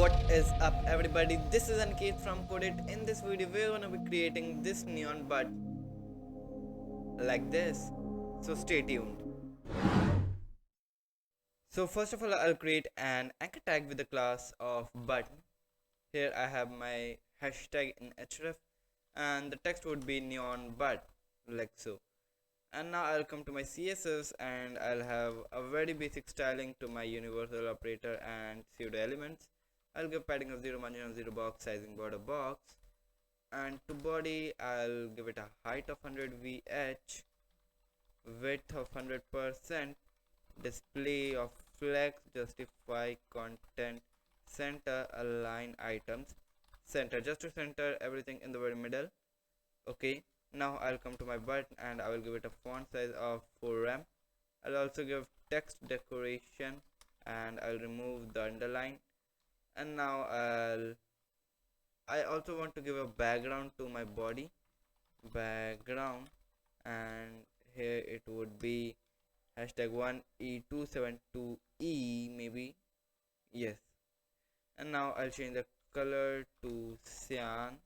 What is up everybody, this is Aniket from Codit. In this video we're gonna be creating this neon but like this, so stay tuned. So first of all I'll create an anchor tag with the class of button. Here I have my hashtag in href and the text would be neon but like so. And now I'll come to my CSS and I'll have a very basic styling to my universal operator and pseudo elements. I'll give padding of 0, margin of 0, box sizing border box, and to body I'll give it a height of 100 vh, width of 100%, display of flex, justify content, center, align items, center, just to center everything in the very middle. Okay, now I'll come to my button and I will give it a font size of 4 I'll also give text decoration and I'll remove the underline. And now I also want to give a background to my body, background, and here it would be hashtag 1e272e maybe, yes. And now I'll change the color to cyan.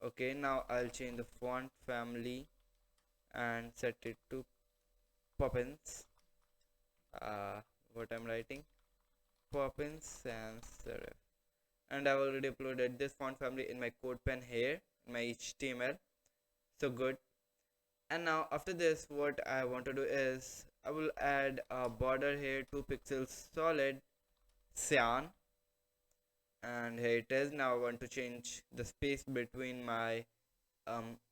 Okay, now I'll change the font family and set it to Poppins. What I'm writing, Poppins sans serif. And I've already uploaded this font family in my code pen here in my HTML, so good. And now after this what I want to do is I will add a border here, 2 pixels solid cyan, and here it is. Now I want to change the space between my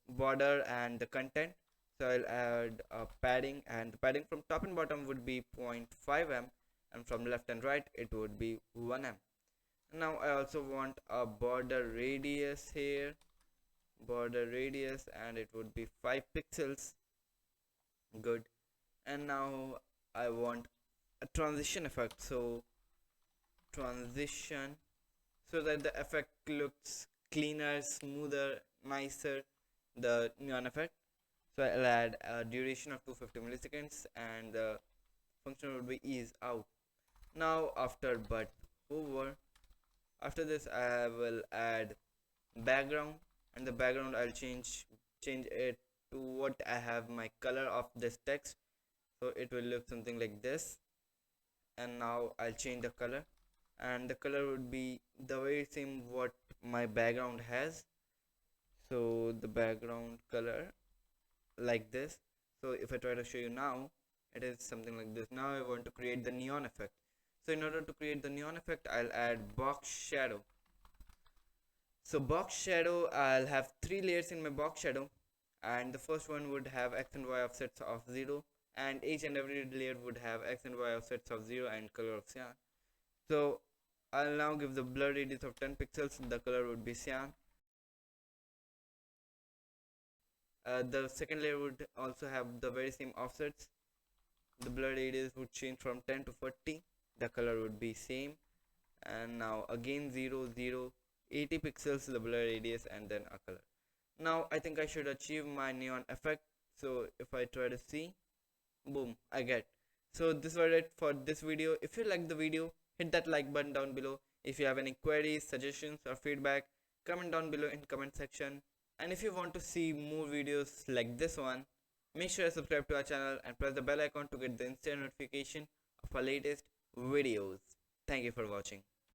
border and the content, so I'll add a padding, and the padding from top and bottom would be 0.5 and from left and right it would be 1 Now I also want a border radius here, border radius, and it would be 5 pixels, good. And now I want a transition effect, so transition, so that the effect looks cleaner, smoother, nicer, the neon effect. So I'll add a duration of 250 milliseconds and the function would be ease out. Now after but over, after this I will add background, and the background I'll change it to what I have my color of this text, so it will look something like this. And now I'll change the color, and the color would be the very same what my background has, so the background color like this. So if I try to show you now, it is something like this. Now I want to create the neon effect. So in order to create the neon effect I'll add box shadow. So box shadow, I'll have 3 layers in my box shadow, and the first one would have x and y offsets of 0, and each and every layer would have x and y offsets of 0 and color of cyan. So I'll now give the blur radius of 10 pixels, the color would be cyan. The second layer would also have the very same offsets, the blur radius would change from 10 to 40, the color would be same. And now again 0 0 80 pixels, the blur radius, and then a color. Now I think I should achieve my neon effect, so if I try to see, boom, I get. So this was it for this video. If you like the video, hit that like button down below. If you have any queries, suggestions or feedback, comment down below in comment section. And if you want to see more videos like this one, make sure to subscribe to our channel and press the bell icon to get the instant notification of our latest videos. Thank you for watching.